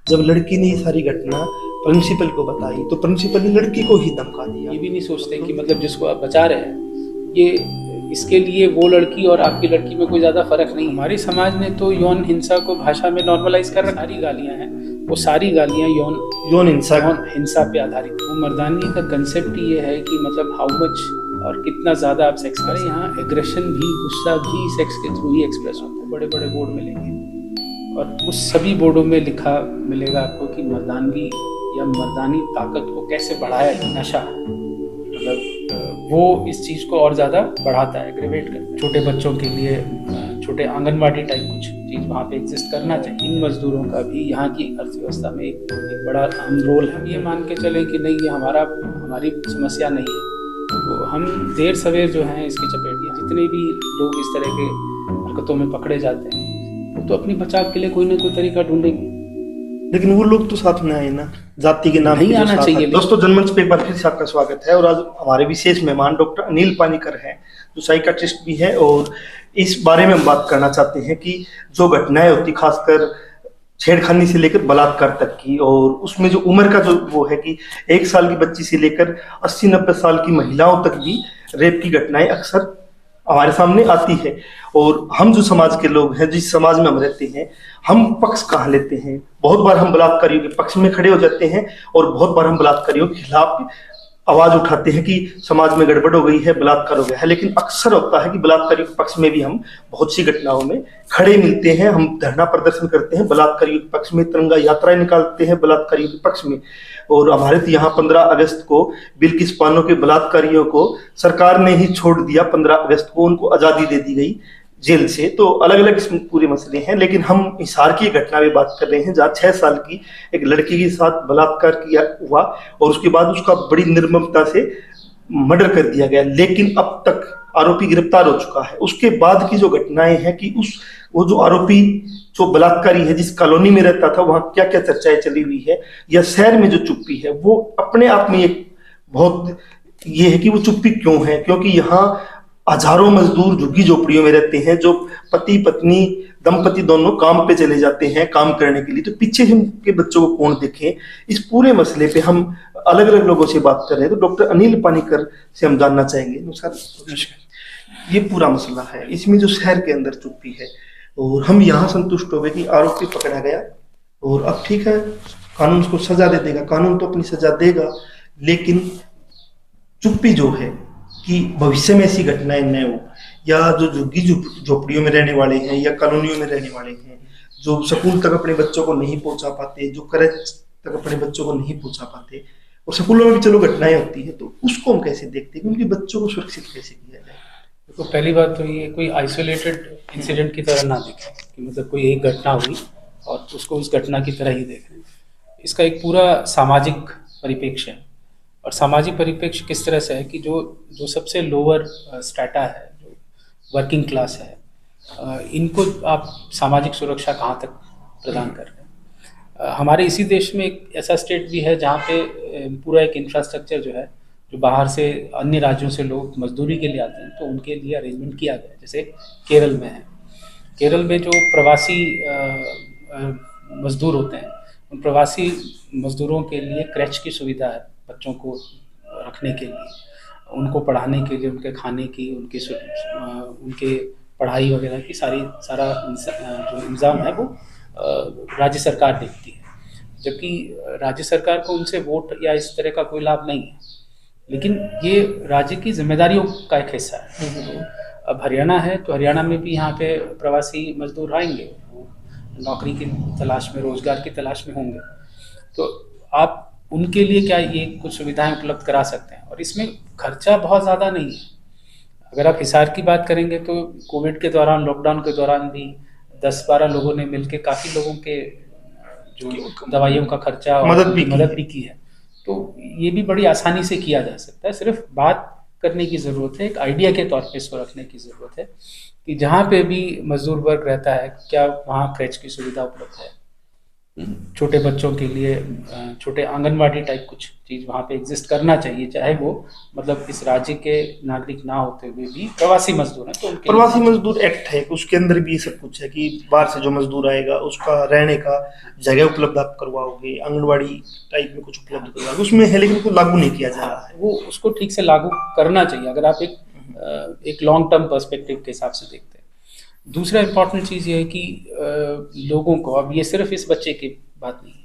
जब लड़की ने ये सारी घटना प्रिंसिपल को बताई तो प्रिंसिपल ने लड़की को ही धमका दिया। ये भी नहीं सोचते कि मतलब जिसको आप बचा रहे हैं ये इसके लिए वो लड़की और आपकी लड़की में कोई ज़्यादा फर्क नहीं। हमारे समाज ने तो यौन हिंसा को भाषा में नॉर्मलाइज कर रखा। सारी गालियाँ हैं, वो सारी गालियाँ यौन हिंसा पे आधारित। वो मर्दानी का कंसेप्ट ही ये है कि मतलब हाउ मच और कितना ज़्यादा आप सेक्स करें। यहाँ एग्रेशन भी, गुस्सा भी सेक्स के थ्रू ही एक्सप्रेस होता है। बड़े बड़े बोर्ड मिलेंगे और उस सभी बोर्डों में लिखा मिलेगा आपको कि मर्दानगी या मर्दानी ताकत को कैसे बढ़ाया जाए। नशा मतलब वो इस चीज़ को और ज़्यादा बढ़ाता है, एग्रीवेट करता है। छोटे बच्चों के लिए छोटे आंगनबाड़ी टाइप कुछ चीज़ वहाँ पे एग्जिस्ट करना चाहिए। इन मजदूरों का भी यहाँ की अर्थव्यवस्था में एक बड़ा अहम रोल है। हम ये मान के चलें कि नहीं ये हमारी समस्या नहीं है, तो हम देर सवेर जो हैं इसकी चपेट में। जितने भी लोग इस तरह के हरकतों में पकड़े जाते हैं वो तो अपनी बचाव के लिए कोई ना कोई तरीका ढूंढेंगे। लेकिन वो लोग तो साथ में आए ना, जाति के नाम नहीं पे आना चाहिए। दोस्तों, जनमंच पे एक बार फिर से आपका स्वागत है और आज हमारे विशेष मेहमान डॉक्टर अनिल पानीकर हैं जो साइकाट्रिस्ट भी है और इस बारे में हम बात करना चाहते हैं कि जो घटनाएं होती खासकर छेड़खानी से लेकर बलात्कार तक की, और उसमें जो उम्र का जो वो है कि 1 साल की बच्ची से लेकर 80-90 साल की महिलाओं तक भी रेप की घटनाएं अक्सर हमारे सामने आती है। और हम जो समाज के लोग हैं, जिस समाज में हम रहते हैं, हम पक्ष कहाँ लेते हैं? बहुत बार हम बलात्कारियों के पक्ष में खड़े हो जाते हैं और बहुत बार हम बलात्कारियों के खिलाफ आवाज उठाते हैं कि समाज में गड़बड़ हो गई है, बलात्कार हो गया है। लेकिन अक्सर होता है कि बलात्कारियों के पक्ष में भी हम बहुत सी घटनाओं में खड़े मिलते हैं, हम धरना प्रदर्शन करते हैं बलात्कारियों के पक्ष में, तिरंगा यात्राएं निकालते हैं बलात्कारियों के पक्ष में। और हमारे तो यहाँ 15 अगस्त को बिल्किस बानो के बलात्कारियों को सरकार ने ही छोड़ दिया। 15 अगस्त को उनको आजादी दे दी गई जेल से। तो अलग अलग इसमें पूरे मसले हैं, लेकिन हम हिसार की घटना में बात कर रहे हैं जहाँ 6 साल की एक लड़की के साथ बलात्कार किया हुआ और उसके बाद उसका बड़ी निर्ममता से मर्डर कर दिया गया। लेकिन अब तक आरोपी गिरफ्तार हो चुका है। उसके बाद की जो घटनाएं हैं कि वो जो आरोपी जो बलात्कारी है जिस कॉलोनी में रहता था वहां क्या क्या चर्चाएं चली हुई है, या शहर में जो चुप्पी है वो अपने आप में एक बहुत ये है कि वो चुप्पी क्यों है, क्योंकि यहाँ हजारों मजदूर झुग्गी झोपड़ियों में रहते हैं, जो पति पत्नी दंपति दोनों काम पे चले जाते हैं काम करने के लिए, तो पीछे के बच्चों को कौन देखे? इस पूरे मसले पे हम अलग अलग लोगों से बात कर रहे हैं। तो डॉक्टर अनिल पानीकर से हम जानना चाहेंगे। नमस्कार। ये पूरा मसला है, इसमें जो शहर के अंदर चुप्पी है, और हम यहाँ संतुष्ट हो गए कि आरोपी पकड़ा गया और अब ठीक है कानून उसको सजा दे देगा, कानून तो अपनी सजा देगा, लेकिन चुप्पी जो है कि भविष्य में ऐसी घटनाएं न हो, या जो झुग्गी झोपड़ियों में रहने वाले हैं या कॉलोनियों में रहने वाले हैं, जो स्कूल तक अपने बच्चों को नहीं पहुंचा पाते, जो कॉलेज तक अपने बच्चों को नहीं पहुंचा पाते, और स्कूलों में भी चलो घटनाएं होती है, तो उसको हम कैसे देखते हैं, उनके बच्चों को सुरक्षित कैसे किया जाए? तो पहली बात तो ये कोई आइसोलेटेड इंसिडेंट की तरह ना देखें कि मतलब कोई एक घटना हुई और उसको उस घटना की तरह ही देखें। इसका एक पूरा सामाजिक परिप्रेक्ष्य है, और सामाजिक परिप्रेक्ष्य किस तरह से है कि जो सबसे लोअर स्ट्रेटा है, जो वर्किंग क्लास है, इनको आप सामाजिक सुरक्षा कहाँ तक प्रदान कर रहे हैं? हमारे इसी देश में एक ऐसा स्टेट भी है जहाँ पे पूरा एक इंफ्रास्ट्रक्चर जो है, जो बाहर से अन्य राज्यों से लोग मजदूरी के लिए आते हैं तो उनके लिए अरेंजमेंट किया गया है। जैसे केरल में है, केरल में जो प्रवासी मजदूर होते हैं उन प्रवासी मजदूरों के लिए क्रैच की सुविधा है, बच्चों को रखने के लिए, उनको पढ़ाने के लिए, उनके खाने की, उनके पढ़ाई वगैरह की सारा जो इंतज़ाम है वो राज्य सरकार देखती है, जबकि राज्य सरकार को उनसे वोट या इस तरह का कोई लाभ नहीं है, लेकिन ये राज्य की जिम्मेदारियों का एक हिस्सा है। अब हरियाणा है तो हरियाणा में भी यहाँ पे प्रवासी मजदूर आएंगे, नौकरी की तलाश में, रोजगार की तलाश में होंगे, तो आप उनके लिए क्या ये कुछ सुविधाएं उपलब्ध करा सकते हैं, और इसमें खर्चा बहुत ज़्यादा नहीं है। अगर आप हिसार की बात करेंगे तो कोविड के दौरान, लॉकडाउन के दौरान भी 10-12 लोगों ने मिलकर काफ़ी लोगों के जो दवाइयों का खर्चा और मदद भी की है। तो ये भी बड़ी आसानी से किया जा सकता है, सिर्फ बात करने की ज़रूरत है, एक आइडिया के तौर पे इसको रखने की ज़रूरत है कि जहाँ पे भी मजदूर वर्ग रहता है क्या वहाँ क्रैच की सुविधा उपलब्ध है। छोटे बच्चों के लिए छोटे आंगनवाड़ी टाइप कुछ चीज़ वहाँ पे एग्जिस्ट करना चाहिए, चाहे वो मतलब इस राज्य के नागरिक ना होते हुए भी प्रवासी मजदूर हैं तो उनके प्रवासी मजदूर एक्ट है, उसके अंदर भी ये सब कुछ है कि बाहर से जो मजदूर आएगा उसका रहने का जगह उपलब्ध आप करवाओगे, आंगनवाड़ी टाइप में कुछ उपलब्ध करवाओगे, उसमें है लेकिन उसको लागू नहीं किया जा रहा है। वो उसको ठीक से लागू करना चाहिए अगर आप एक लॉन्ग टर्म पर्सपेक्टिव के हिसाब से देखते हैं। दूसरा इम्पॉर्टेंट चीज़ ये है कि लोगों को, अब ये सिर्फ इस बच्चे की बात नहीं है,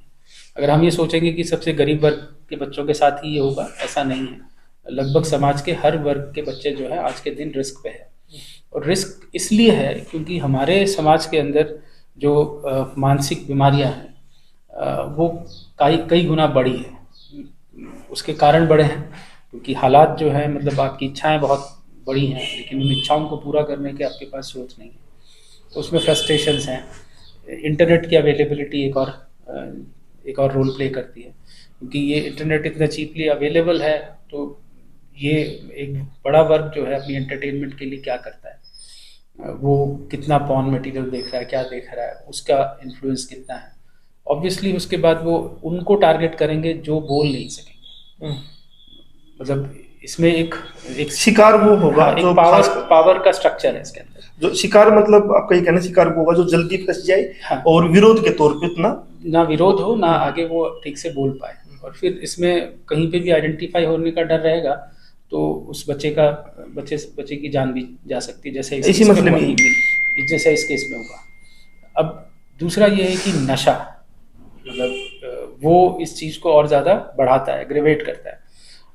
अगर हम ये सोचेंगे कि सबसे गरीब वर्ग के बच्चों के साथ ही ये होगा, ऐसा नहीं है। लगभग समाज के हर वर्ग के बच्चे जो है आज के दिन रिस्क पे है, और रिस्क इसलिए है क्योंकि हमारे समाज के अंदर जो मानसिक बीमारियां हैं वो कई गुना बढ़ी है। उसके कारण बड़े हैं क्योंकि हालात जो है, मतलब आपकी इच्छाएं बहुत बड़ी हैं लेकिन उन इच्छाओं को पूरा करने के आपके पास सोच नहीं है, तो उसमें फ्रस्ट्रेशंस हैं। इंटरनेट की अवेलेबिलिटी एक और रोल प्ले करती है, क्योंकि ये इंटरनेट इतना चीपली अवेलेबल है तो ये एक बड़ा वर्ग जो है अपनी एंटरटेनमेंट के लिए क्या करता है, वो कितना पॉर्न मटेरियल देख रहा है, क्या देख रहा है, उसका इन्फ्लुएंस कितना है। ऑब्वियसली उसके बाद वो उनको टारगेट करेंगे जो बोल नहीं सकेंगे। मतलब इसमें एक शिकार वो होगा, हाँ, जो पावर का स्ट्रक्चर है इसके अंदर। जो शिकार, मतलब आपका ये कहना शिकार वो होगा जो जल्दी फंस जाए, हाँ, और विरोध के तौर पे उतना ना विरोध हो, ना आगे वो ठीक से बोल पाए, और फिर इसमें कहीं पे भी आइडेंटिफाई होने का डर रहेगा तो उस बच्चे की जान भी जा सकती है, जैसे इसी मसले में जैसे इस केस में होगा। अब दूसरा ये है कि नशा, मतलब वो इस चीज़ को और ज़्यादा बढ़ाता है, एग्रेवेट करता है।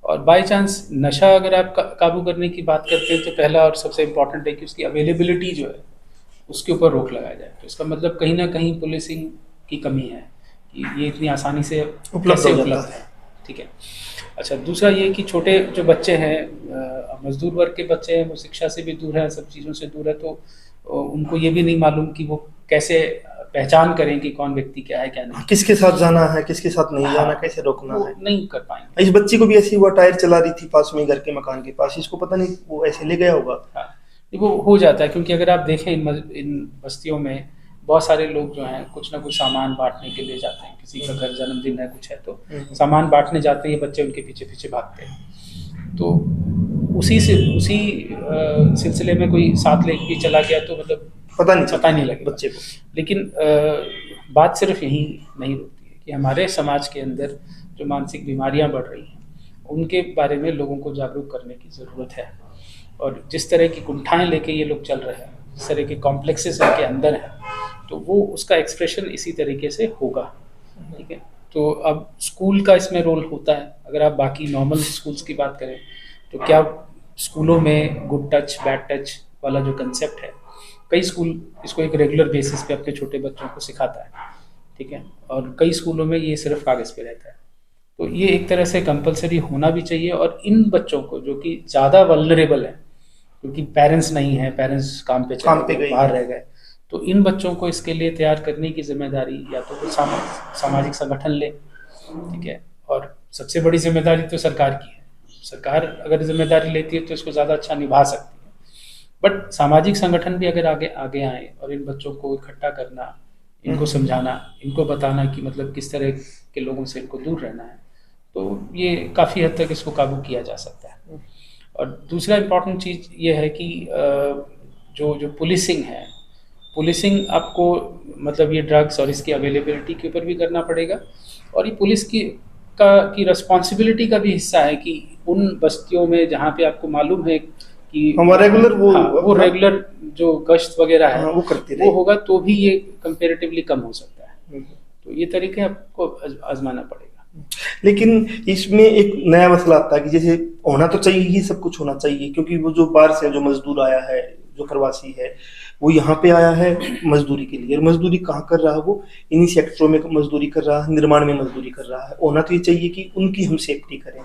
और बाय चांस नशा अगर आप काबू करने की बात करते हैं तो पहला और सबसे इम्पोर्टेंट है कि उसकी अवेलेबिलिटी जो है उसके ऊपर रोक लगाया जाए। तो इसका मतलब कहीं ना कहीं पुलिसिंग की कमी है कि ये इतनी आसानी से कैसे उपलब्ध है। ठीक है। अच्छा, दूसरा ये कि छोटे जो बच्चे हैं, मजदूर वर्ग के बच्चे हैं, वो शिक्षा से भी दूर है, सब चीज़ों से दूर है, तो उनको ये भी नहीं मालूम कि वो कैसे पहचान करें कि कौन व्यक्ति क्या है क्या नहीं, किसके साथ जाना है किसके साथ नहीं जाना, कैसे रोकना है, नहीं कर पाएंगे। इस बच्ची को भी ऐसी हुआ, टायर चला रही थी पास में घर के मकान के पास, इसको पता नहीं वो ऐसे ले गया होगा। हाँ, वो हो जाता है क्योंकि अगर आप देखें इन बस्तियों में बहुत सारे लोग जो हैं कुछ ना कुछ सामान बांटने के लिए जाते हैं। किसी का घर जन्मदिन है, कुछ है, तो सामान बांटने जाते हैं, बच्चे उनके पीछे पीछे भागते हैं। तो उसी सिलसिले में कोई साथ लेके भी चला गया तो मतलब पता नहीं लगे बच्चे को। लेकिन बात सिर्फ यही नहीं रुकती है कि हमारे समाज के अंदर जो मानसिक बीमारियां बढ़ रही हैं उनके बारे में लोगों को जागरूक करने की ज़रूरत है। और जिस तरह की कुंठाएं लेके ये लोग चल रहे हैं, जिस तरह के कॉम्प्लेक्सेस इनके अंदर हैं, तो वो उसका एक्सप्रेशन इसी तरीके से होगा। ठीक है। तो अब स्कूल का इसमें रोल होता है। अगर आप बाकी नॉर्मल स्कूल्स की बात करें तो क्या स्कूलों में गुड टच बैड टच वाला जो कंसेप्ट है, कई स्कूल इसको एक रेगुलर बेसिस पे अपने छोटे बच्चों को सिखाता है। ठीक है। और कई स्कूलों में ये सिर्फ कागज़ पे रहता है। तो ये एक तरह से कंपलसरी होना भी चाहिए। और इन बच्चों को जो कि ज़्यादा वल्नरेबल है, क्योंकि पेरेंट्स नहीं है, पेरेंट्स काम पे गए, बाहर रह गए, तो इन बच्चों को इसके लिए तैयार करने की जिम्मेदारी या तो कोई सामाजिक संगठन ले। ठीक है। और सबसे बड़ी जिम्मेदारी तो सरकार की है। सरकार अगर जिम्मेदारी लेती है तो इसको ज़्यादा अच्छा निभा सकती है, बट सामाजिक संगठन भी अगर आगे आए और इन बच्चों को इकट्ठा करना, इनको समझाना, इनको बताना कि मतलब किस तरह के लोगों से इनको दूर रहना है, तो ये काफ़ी हद तक इसको काबू किया जा सकता है। और दूसरा इम्पॉर्टेंट चीज़ ये है कि जो पुलिसिंग है, पुलिसिंग आपको मतलब ये ड्रग्स और इसकी अवेलेबिलिटी के ऊपर भी करना पड़ेगा। और ये पुलिस की रिस्पॉन्सिबिलिटी का भी हिस्सा है कि उन बस्तियों में जहाँ पे आपको मालूम है कि रेगुलर वो रेगुलर जो गश्त वगैरह है वो करते वो होगा तो भी ये कंपेरेटिवली कम हो सकता है। तो ये तरीके आपको आजमाना पड़ेगा। लेकिन इसमें एक नया मसला आता है कि जैसे होना तो चाहिए ही, सब कुछ होना चाहिए, क्योंकि वो जो बाहर से जो मजदूर आया है, जो प्रवासी है, वो यहाँ पे आया है मजदूरी के लिए, और मजदूरी कहाँ कर रहा है, वो इन्हीं सेक्टरों में मजदूरी कर रहा है, निर्माण में मजदूरी कर रहा है। होना तो ये चाहिए कि उनकी हम सेफ्टी करें,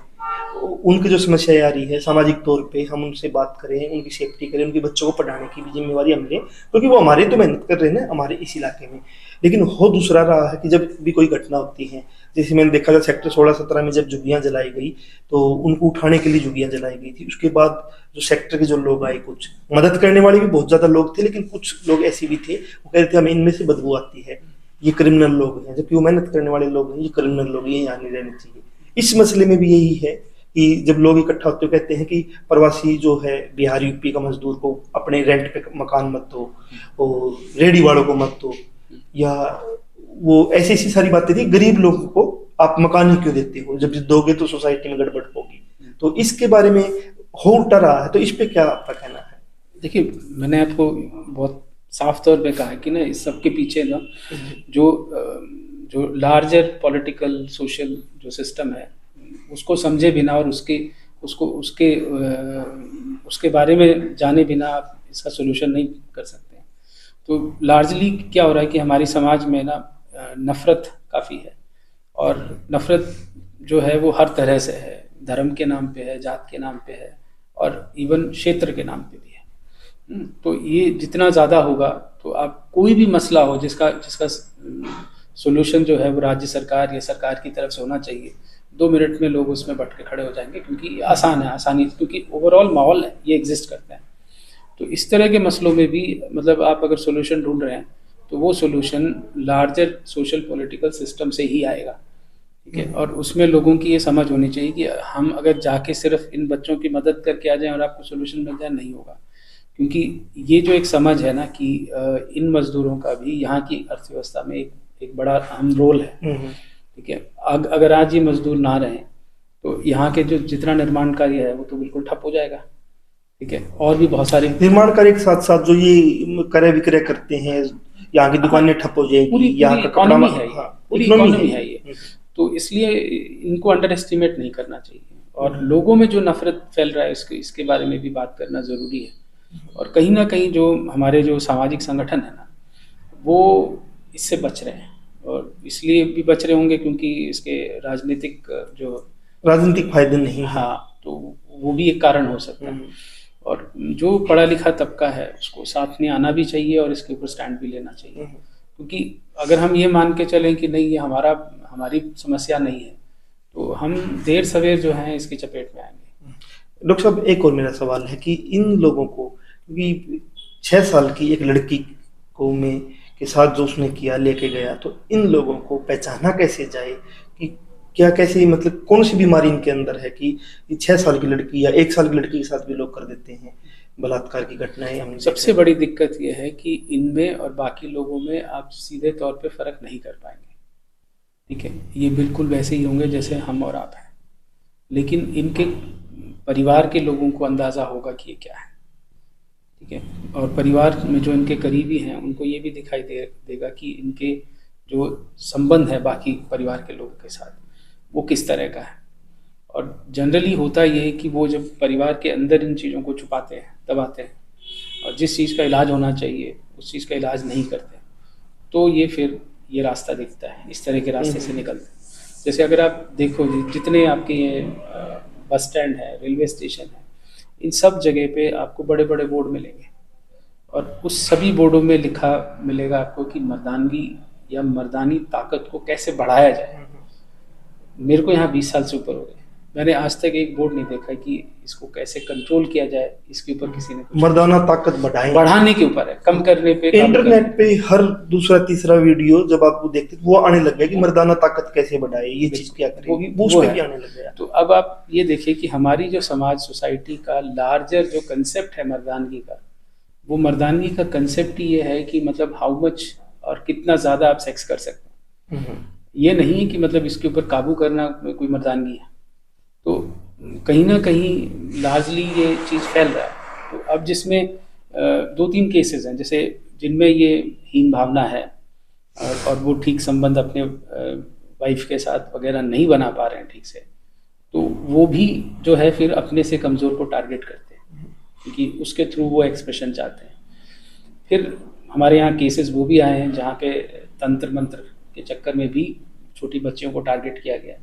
उनकी जो समस्या आ रही है सामाजिक तौर पे हम उनसे बात करें, उनकी सेफ्टी करें, उनके बच्चों को पढ़ाने की भी जिम्मेवारी हम लें, क्योंकि वो हमारे तो मेहनत कर रहे हैं ना हमारे इस इलाके में। लेकिन हो दूसरा रहा है कि जब भी कोई घटना होती है, जैसे मैंने देखा था सेक्टर 16-17 में जब झुग्गियां जलाई गई तो उनको उठाने के लिए झुग्गियां जलाई गई थी। उसके बाद जो सेक्टर के जो लोग आए, कुछ मदद करने वाले भी बहुत ज्यादा लोग थे, लेकिन कुछ लोग ऐसे भी थे वो कह रहे थे हमें इनमें से बदबू आती है, ये क्रिमिनल लोग हैं, जबकि वो मेहनत करने वाले लोग हैं, ये क्रिमिनल लोग, ये यहाँ नहीं रहने चाहिए। इस मसले में भी यही है कि जब लोग इकट्ठा होते हैं कहते हैं कि प्रवासी जो है बिहार यूपी का मजदूर को अपने रेंट पे मकान मत दो, और रेडी वालों को मत दो, या वो ऐसी ऐसी सारी बातें थी, गरीब लोगों को आप मकान ही क्यों देते हो, जब दोगे तो सोसाइटी में गड़बड़ होगी। तो इसके बारे में हो उल्टा रहा है, तो इस पे क्या आपका कहना है? देखिए, मैंने आपको बहुत साफ तौर पे कहा कि ना इस सब के पीछे ना जो जो लार्जर पॉलिटिकल सोशल जो सिस्टम है उसको समझे बिना और उसके बारे में जाने बिना आप इसका सोल्यूशन नहीं कर सकते। तो लार्जली क्या हो रहा है कि हमारी समाज में ना नफ़रत काफ़ी है, और नफ़रत जो है वो हर तरह से है, धर्म के नाम पे है, जात के नाम पे है, और इवन क्षेत्र के नाम पे भी है। तो ये जितना ज़्यादा होगा तो आप कोई भी मसला हो जिसका सोल्यूशन जो है वो राज्य सरकार या सरकार की तरफ से होना चाहिए, 2 मिनट में लोग उसमें बट के खड़े हो जाएंगे, क्योंकि आसान है, आसानी, क्योंकि ओवरऑल माहौल है, ये एग्जिस्ट करता है। तो इस तरह के मसलों में भी मतलब आप अगर सोल्यूशन ढूंढ रहे हैं तो वो solution larger social political system से ही आएगा, ठीक है। और उसमें लोगों की ये समझ होनी चाहिए कि हम अगर जाके सिर्फ इन बच्चों की मदद करके आ जाएं और आपको सोल्यूशन मिल जाए, नहीं होगा। क्योंकि ये जो एक समझ है ना कि इन मजदूरों का भी यहाँ की अर्थव्यवस्था में एक बड़ा अहम रोल है, ठीक है। अगर आज ये मजदूर ना रहें तो यहाँ के जो जितना निर्माण कार्य है वो तो बिल्कुल ठप हो जाएगा, ठीक है। और भी बहुत सारे निर्माण कार्य के साथ साथ जो ये क्रय विक्रय करते हैं, यहाँ की दुकानें ठप हो जाएगी, यहाँ का इकोनॉमी है, पूरी इकोनॉमी है ये। तो इसलिए इनको अंडर एस्टिमेट नहीं करना चाहिए, और लोगों में जो नफरत फैल रहा है इसके बारे में भी बात करना ज़रूरी है। और कहीं ना कहीं जो हमारे जो सामाजिक संगठन है ना, वो इससे बच रहे हैं, और इसलिए भी बच रहे होंगे क्योंकि इसके राजनीतिक फायदे नहीं। हाँ, तो वो भी एक कारण हो सकता है। और जो पढ़ा लिखा तबका है उसको साथ में आना भी चाहिए और इसके ऊपर स्टैंड भी लेना चाहिए, क्योंकि अगर हम ये मान के चलें कि नहीं ये हमारी समस्या नहीं है, तो हम देर सवेर जो है इसकी चपेट में आएंगे। डॉक्टर साहब, एक और मेरा सवाल है कि इन लोगों को, क्योंकि 6 साल की एक लड़की को के साथ जो उसने किया, लेके गया, तो इन लोगों को पहचाना कैसे जाए कि क्या, कैसे, मतलब कौन सी बीमारी इनके अंदर है कि 6 साल की लड़की या 1 साल की लड़की के साथ भी लोग कर देते हैं बलात्कार की घटनाएं। सबसे बड़ी दिक्कत यह है कि इनमें और बाकी लोगों में आप सीधे तौर पे फर्क नहीं कर पाएंगे, ठीक है। ये बिल्कुल वैसे ही होंगे जैसे हम और आप हैं, लेकिन इनके परिवार के लोगों को अंदाज़ा होगा कि ये क्या है, ठीक है। और परिवार में जो इनके करीबी हैं उनको ये भी दिखाई देगा कि इनके जो संबंध है बाकी परिवार के लोगों के साथ वो किस तरह का है। और जनरली होता ये है कि वो जब परिवार के अंदर इन चीज़ों को छुपाते हैं, दबाते हैं, और जिस चीज़ का इलाज होना चाहिए उस चीज़ का इलाज नहीं करते, तो ये रास्ता दिखता है, इस तरह के रास्ते से निकलते हैं। जैसे अगर आप देखो जितने आपके ये बस स्टैंड है, रेलवे स्टेशन है, इन सब जगह पे आपको बड़े बड़े बोर्ड मिलेंगे, और उस सभी बोर्डों में लिखा मिलेगा आपको कि मर्दानगी या मर्दानी ताकत को कैसे बढ़ाया जाए। मेरे को यहाँ 20 साल से ऊपर हो गए, मैंने आज तक एक बोर्ड नहीं देखा कि इसको कैसे कंट्रोल किया जाए, इसके ऊपर किसी ने मर्दाना ताकत बढ़ाने के ऊपर है, कम करने पे। इंटरनेट पे हर दूसरा तीसरा वीडियो जब आप वो देखते वो आने लग गया कि मर्दाना ताकत कैसे बढ़ाए, ये चीज क्या करे, वो उस पे भी आने लग गया। तो अब आप ये देखिए कि हमारी जो समाज सोसाइटी का लार्जर जो कंसेप्ट है मर्दानगी का, वो मर्दानगी का कंसेप्ट ही ये है कि मतलब हाउ मच और कितना ज़्यादा आप सेक्स कर सकते हैं। ये नहीं है कि मतलब इसके ऊपर काबू करना कोई मर्दानगी है। तो कहीं ना कहीं लार्जली ये चीज़ फैल रहा है। तो अब जिसमें 2-3 केसेस हैं जैसे जिनमें ये हीन भावना है और वो ठीक संबंध अपने वाइफ के साथ वगैरह नहीं बना पा रहे हैं ठीक से, तो वो भी जो है फिर अपने से कमज़ोर को टारगेट करते हैं क्योंकि उसके थ्रू वो एक्सप्रेशन चाहते हैं। फिर हमारे यहाँ केसेस वो भी आए हैं जहाँ पे तंत्र मंत्र के चक्कर में भी छोटी बच्चियों को टारगेट किया गया है,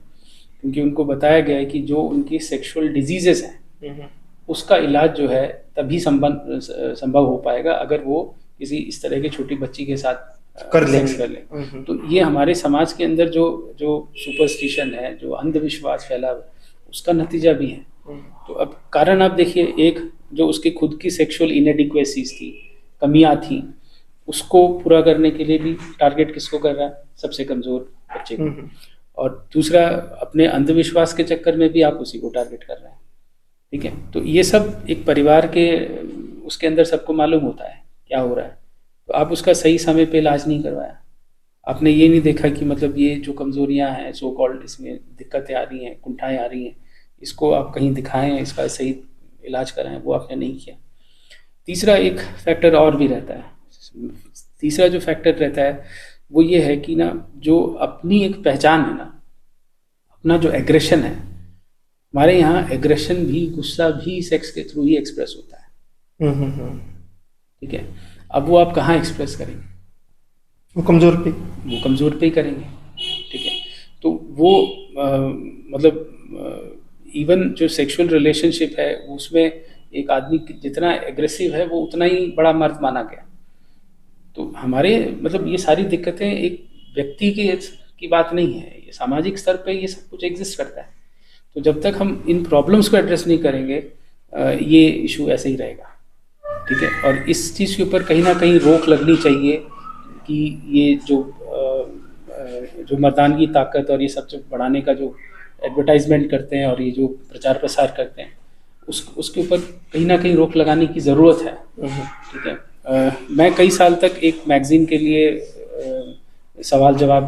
क्योंकि उनको बताया गया है कि जो उनकी सेक्सुअल डिजीजेस हैं उसका इलाज जो है तभी संभव हो पाएगा अगर वो किसी इस तरह की छोटी बच्ची के साथ कर ले। तो ये हमारे समाज के अंदर जो सुपरस्टिशन है, जो अंधविश्वास फैला उसका नतीजा भी है। तो अब कारण आप देखिए, एक जो उसकी खुद की सेक्सुअल इनएडिक्वेसीज थी, कमियां थी, उसको पूरा करने के लिए भी टारगेट किसको कर रहा है? सबसे कमज़ोर बच्चे को। और दूसरा, अपने अंधविश्वास के चक्कर में भी आप उसी को टारगेट कर रहे हैं। ठीक है, तो ये सब एक परिवार के उसके अंदर सबको मालूम होता है क्या हो रहा है, तो आप उसका सही समय पे इलाज नहीं करवाया। आपने ये नहीं देखा कि मतलब ये जो कमज़ोरियाँ हैं, सो कॉल्ड इसमें दिक्कतें आ रही हैं, कुंठाएँ आ रही हैं, इसको आप कहीं दिखाएं, इसका सही इलाज कराएं, वो आपने नहीं किया। तीसरा एक फैक्टर और भी रहता है। तीसरा जो फैक्टर रहता है वो ये है कि ना, जो अपनी एक पहचान है ना, अपना जो एग्रेशन है, हमारे यहाँ एग्रेशन भी, गुस्सा भी सेक्स के थ्रू ही एक्सप्रेस होता है। ठीक है, अब वो आप कहाँ एक्सप्रेस करेंगे? वो कमजोर पे ही करेंगे। ठीक है, तो वो मतलब इवन जो सेक्सुअल रिलेशनशिप है उसमें एक आदमी जितना एग्रेसिव है वो उतना ही बड़ा मर्द माना गया। तो हमारे मतलब ये सारी दिक्कतें एक व्यक्ति की बात नहीं है, ये सामाजिक स्तर पे ये सब कुछ एग्जिस्ट करता है। तो जब तक हम इन प्रॉब्लम्स को एड्रेस नहीं करेंगे ये इशू ऐसे ही रहेगा। ठीक है, और इस चीज़ के ऊपर कहीं ना कहीं रोक लगनी चाहिए कि ये जो मर्दानगी ताकत और ये सब जो बढ़ाने का जो एडवर्टाइजमेंट करते हैं और ये जो प्रचार प्रसार करते हैं उसके ऊपर कहीं ना कहीं रोक लगाने की ज़रूरत है। ठीक है, मैं कई साल तक एक मैगज़ीन के लिए सवाल जवाब,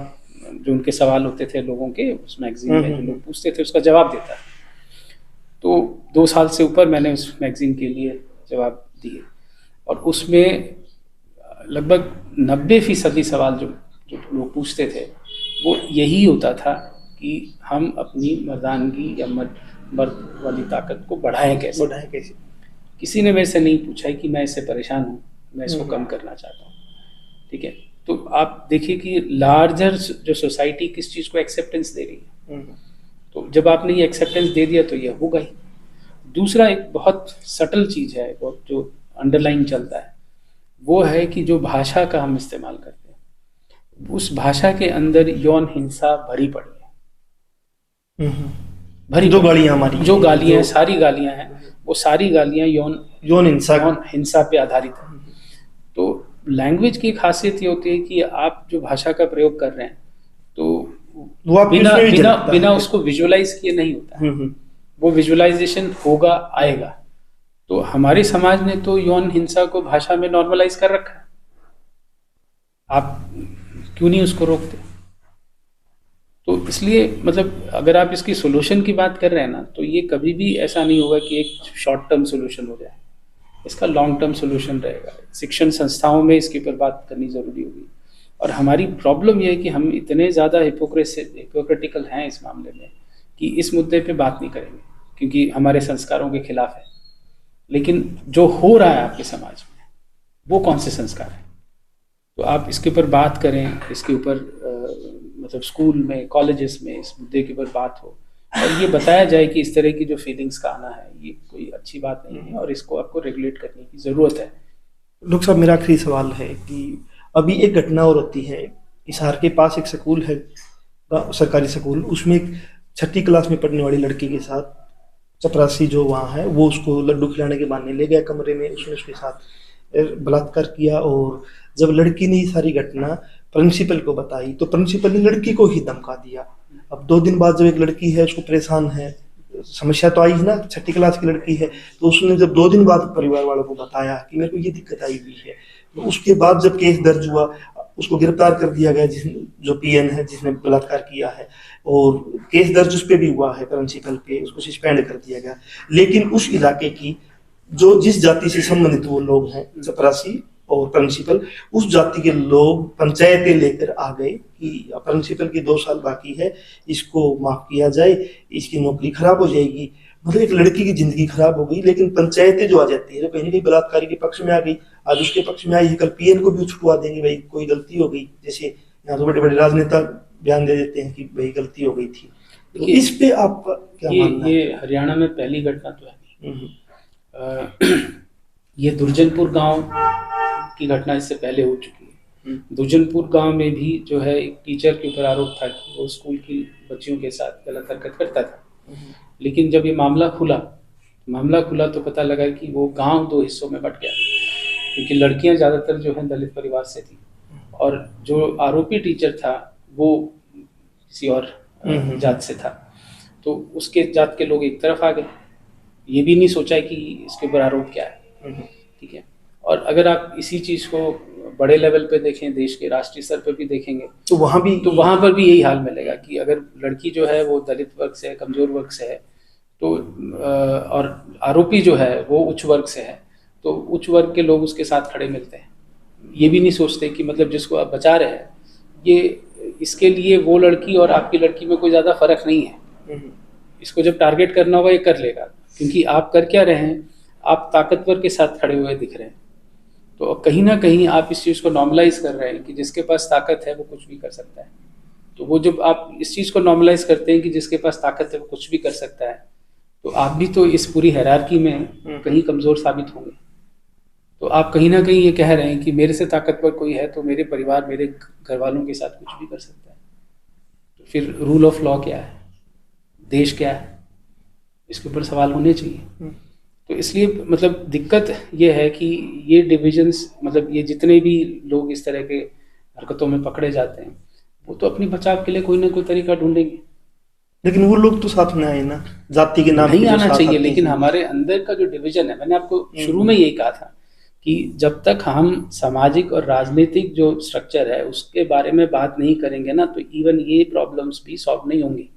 जो उनके सवाल होते थे लोगों के, उस मैगज़ीन में जो लोग पूछते थे उसका जवाब देता। तो 2 साल से ऊपर मैंने उस मैगज़ीन के लिए जवाब दिए और उसमें लगभग 90% सवाल जो लोग पूछते थे वो यही होता था कि हम अपनी मर्दानगी या मर्द वाली ताकत को बढ़ाएं कैसे। किसी ने मेरे से नहीं पूछा है कि मैं इससे परेशान हूँ, मैं इसको कम करना चाहता हूँ। ठीक है, तो आप देखिए कि लार्जर जो सोसाइटी किस चीज़ को एक्सेप्टेंस दे रही है। तो जब आपने ये एक्सेप्टेंस दे दिया तो ये होगा ही। दूसरा एक बहुत सटल चीज़ है, बहुत जो अंडरलाइन चलता है, वो है कि जो भाषा का हम इस्तेमाल करते हैं उस भाषा के अंदर यौन हिंसा भरी पड़ी है। जो गालियाँ हमारी, जो गालियाँ, सारी गालियाँ हैं, वो सारी गालियाँ यौन हिंसा पे आधारित है। तो लैंग्वेज की खासियत ये होती है कि आप जो भाषा का प्रयोग कर रहे हैं तो वो बिना उसको विजुअलाइज किए नहीं होता है। वो विजुअलाइजेशन होगा, आएगा। तो हमारे समाज ने तो यौन हिंसा को भाषा में नॉर्मलाइज कर रखा है, आप क्यों नहीं उसको रोकते? तो इसलिए मतलब अगर आप इसकी सोल्यूशन की बात कर रहे हैं ना, तो ये कभी भी ऐसा नहीं होगा कि एक शॉर्ट टर्म सोल्यूशन हो जाए, इसका लॉन्ग टर्म सोल्यूशन रहेगा। शिक्षण संस्थाओं में इसके ऊपर बात करनी ज़रूरी होगी। और हमारी प्रॉब्लम ये है कि हम इतने ज़्यादा हिपोक्रेटिकल हैं इस मामले में कि इस मुद्दे पे बात नहीं करेंगे क्योंकि हमारे संस्कारों के खिलाफ है। लेकिन जो हो रहा है आपके समाज में वो कौन से संस्कार हैं? तो आप इसके ऊपर बात करें, इसके ऊपर मतलब स्कूल में, कॉलेजेस में इस मुद्दे के ऊपर बात हो और ये बताया जाए कि इस तरह की जो फीलिंग्स का आना है ये कोई अच्छी बात नहीं है और इसको आपको रेगुलेट करने की ज़रूरत है। डॉक्टर साहब, मेरा आखिरी सवाल है कि अभी एक घटना और होती है, हिसार के पास एक स्कूल है, सरकारी स्कूल, उसमें एक 6ठी क्लास में पढ़ने वाली लड़की के साथ चपरासी जो वहाँ है वो उसको लड्डू खिलाने के बहाने ले गया कमरे में, उसने उसके साथ बलात्कार किया। और जब लड़की ने ये सारी घटना प्रिंसिपल को बताई तो प्रिंसिपल ने लड़की को ही धमका दिया। अब 2 दिन बाद जब एक लड़की है उसको परेशान है, समस्या तो आई है ना, 6ठी क्लास की लड़की है, तो उसने जब 2 दिन बाद परिवार वालों को बताया कि मेरे को ये दिक्कत आई हुई है, तो उसके बाद जब केस दर्ज हुआ उसको गिरफ्तार कर दिया गया, जो पीएन है जिसने बलात्कार किया है, और केस दर्ज उस पर भी हुआ है प्रिंसिपल पे, उसको सस्पेंड कर दिया गया। लेकिन उस इलाके की जिस जाति से संबंधित वो लोग हैं, चपरासी और प्रिंसिपल, उस जाति के लोग पंचायतें लेकर आ गए कि प्रिंसिपल की 2 साल बाकी है, इसको माफ किया जाए, इसकी नौकरी खराब हो जाएगी। मतलब एक लड़की की जिंदगी खराब हो गई, लेकिन पंचायतें जो आ जाती है कहीं ना कहीं बलात्कारी के पक्ष में आ गई, आज उसके पक्ष में आई है, कल पीएन को भी छुटवा देंगे, भाई कोई गलती हो गई। जैसे यहाँ तो बड़े बड़े राजनेता बयान दे देते हैं कि भाई गलती हो गई थी। तो इस पे आपका क्या मानना है? ये हरियाणा में पहली घटना तो है नहीं। ये दुर्जनपुर गांव की घटना इससे पहले हो चुकी है। दुर्जनपुर गांव में भी जो है एक टीचर के ऊपर आरोप था कि वो स्कूल की बच्चियों के साथ गलत हरकत करता था। लेकिन जब ये मामला खुला तो पता लगा कि वो गांव 2 हिस्सों में बट गया। क्योंकि लड़कियां ज़्यादातर जो है दलित परिवार से थी, और जो आरोपी टीचर था वो किसी और जात से था। तो उसके जात के लोग एक तरफ आ गए, ये भी नहीं सोचा कि इसके ऊपर आरोप क्या है। ठीक है। और अगर आप इसी चीज़ को बड़े लेवल पे देखें, देश के राष्ट्रीय स्तर पर भी देखेंगे, तो वहाँ पर भी यही हाल मिलेगा कि अगर लड़की जो है वो दलित वर्ग से है, कमजोर वर्ग से है, तो और आरोपी जो है वो उच्च वर्ग से है, तो उच्च वर्ग के लोग उसके साथ खड़े मिलते हैं। ये भी नहीं सोचते कि मतलब जिसको आप बचा रहे हैं, ये इसके लिए वो लड़की और आपकी लड़की में कोई ज़्यादा फर्क नहीं है। इसको जब टारगेट करना होगा ये कर लेगा, क्योंकि आप कर क्या रहे हैं, आप ताकतवर के साथ खड़े हुए दिख रहे हैं। तो कहीं ना कहीं आप इस चीज़ को नॉर्मलाइज कर रहे हैं कि जिसके पास ताकत है वो कुछ भी कर सकता है। तो वो जब आप इस चीज़ को नॉर्मलाइज करते हैं कि जिसके पास ताकत है वो कुछ भी कर सकता है, तो आप भी तो इस पूरी हायरार्की में कहीं कमज़ोर साबित होंगे। तो आप कहीं ना कहीं ये कह रहे हैं कि मेरे से ताकतवर कोई है तो मेरे परिवार, मेरे घर वालों के साथ कुछ भी कर सकता है। तो फिर रूल ऑफ लॉ क्या है, देश क्या है, इसके ऊपर सवाल होने चाहिए। तो इसलिए मतलब दिक्कत ये है कि ये डिविजन्स, मतलब ये जितने भी लोग इस तरह के हरकतों में पकड़े जाते हैं, वो तो अपनी बचाव के लिए कोई ना कोई तरीका ढूंढेंगे। लेकिन वो लोग तो साथ में आए ना, जाति के नाम नहीं आना चाहिए, लेकिन हमारे अंदर का जो डिवीजन है, मैंने आपको शुरू में यही कहा था कि जब तक हम सामाजिक और राजनीतिक जो स्ट्रक्चर है उसके बारे में बात नहीं करेंगे ना, तो इवन ये प्रॉब्लम्स भी सॉल्व नहीं होंगी।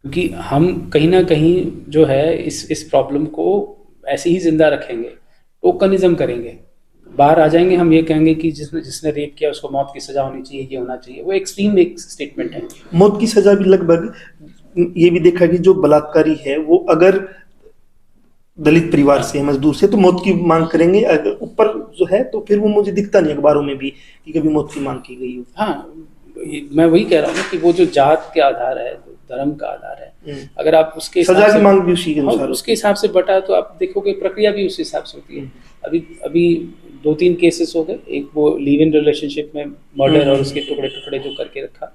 क्योंकि हम कहीं ना कहीं जो है इस प्रॉब्लम को ऐसे ही जिंदा रखेंगे, टोकनिज्म करेंगे, बाहर आ जाएंगे, हम ये कहेंगे कि जिसने रेप किया उसको मौत की सजा होनी चाहिए, ये होना चाहिए। वो एक्सट्रीम एक स्टेटमेंट है। मौत की सजा भी लगभग, ये भी देखा कि जो बलात्कारी है वो अगर दलित परिवार से, मजदूर से, तो मौत की मांग करेंगे। अगर ऊपर जो है तो फिर वो मुझे दिखता नहीं अखबारों में भी कि कभी मौत की मांग की गई हो। हाँ, मैं वही कह रहा हूँ कि वो जो जात के आधार है, धर्म का आधार है, अगर आप उसके सजा की मांग भी उसी के अनुसार, उसके हिसाब से बटा, तो आप देखोगे प्रक्रिया भी उस हिसाब से होती है। अभी 2-3 केसेस हो गए, एक वो लिव इन रिलेशनशिप में मर्डर और उसके टुकड़े टुकड़े जो करके रखा।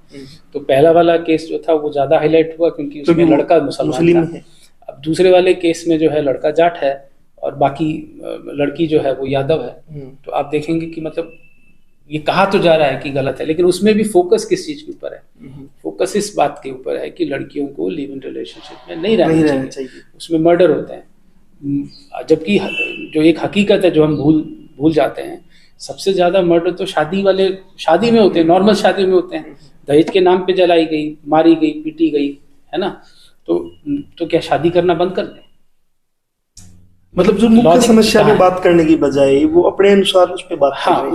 तो पहला वाला केस जो था वो ज्यादा हाईलाइट हुआ क्योंकि उसमें लड़का मुसलमान था। अब दूसरे वाले केस में जो है लड़का जाट है और बाकी लड़की जो है वो यादव है। तो आप देखेंगे कि मतलब ये कहा तो जा रहा है कि गलत है, लेकिन उसमें भी फोकस किस चीज के ऊपर है? फोकस इस बात के ऊपर है कि लड़कियों को लिव इन रिलेशनशिप में नहीं रहना चाहिए। उसमें मर्डर होते हैं, जबकि जो एक हकीकत है जो हम भूल जाते हैं, सबसे ज्यादा मर्डर तो शादी में होते हैं, नॉर्मल शादी में होते हैं। दहेज के नाम पे जलाई गई, मारी गई, पीटी गई, है ना? तो क्या शादी करना बंद कर दें? मतलब जो मुख्य समस्या पे बात करने की बजाय वो अपने अनुसार उस पे बात कर रहे हैं,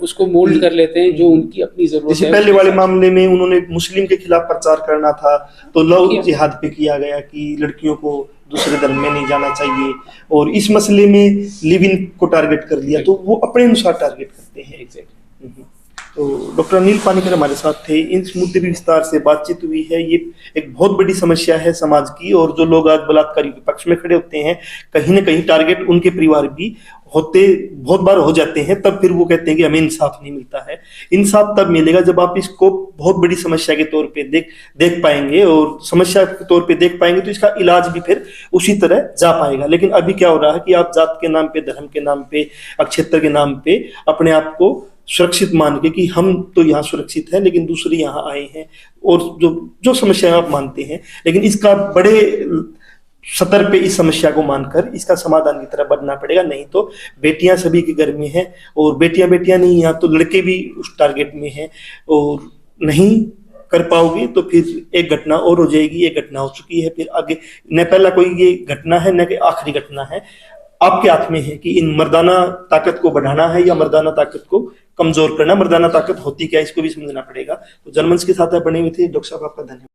उसको मोल्ड कर लेते हैं जो उनकी अपनी जरूरत है। जैसे पहले वाले मामले में उन्होंने मुस्लिम के खिलाफ प्रचार करना था तो लव जिहाद पे किया गया कि लड़कियों को दूसरे धर्म में नहीं जाना चाहिए, और इस मसले में लिव इन को टारगेट कर लिया, तो वो अपने अनुसार टारगेट करते हैं। तो डॉक्टर अनिल पानीकर हमारे साथ थे, इस मुद्दे पर विस्तार से बातचीत हुई है। ये एक बहुत बड़ी समस्या है समाज की, और जो लोग आज बलात्कारी के पक्ष में खड़े होते हैं, कहीं ना कहीं टारगेट उनके परिवार भी बहुत बार हो जाते हैं। तब फिर वो कहते हैं कि हमें इंसाफ नहीं मिलता है। इंसाफ तब मिलेगा जब आप इसको बहुत बड़ी समस्या के तौर पे देख पाएंगे, और समस्या के तौर पे देख पाएंगे तो इसका इलाज भी फिर उसी तरह जा पाएगा। लेकिन अभी क्या हो रहा है कि आप जात के नाम पे, धर्म के नाम पे, क्षेत्र के नाम पे अपने आप को सुरक्षित मान के कि हम तो यहाँ सुरक्षित हैं लेकिन दूसरे यहाँ आए हैं, और जो समस्या आप मानते हैं, लेकिन इसका बड़े सतर पे इस समस्या को मानकर इसका समाधान की तरफ बढ़ना पड़ेगा। नहीं तो बेटियां सभी के घर में हैं, और बेटियां नहीं, यहाँ तो लड़के भी उस टारगेट में हैं, और नहीं कर पाओगे तो फिर एक घटना और हो जाएगी। एक घटना हो चुकी है, फिर आगे न पहला कोई ये घटना है न कि आखिरी घटना है। आपके हाथ में है कि इन मर्दाना ताकत को बढ़ाना है या मर्दाना ताकत को कमजोर करना। मर्दाना ताकत होती क्या, इसको भी समझना पड़ेगा। तो जनमंच के साथ आप बने हुए थे। डॉक्टर साहब, आपका धन्यवाद।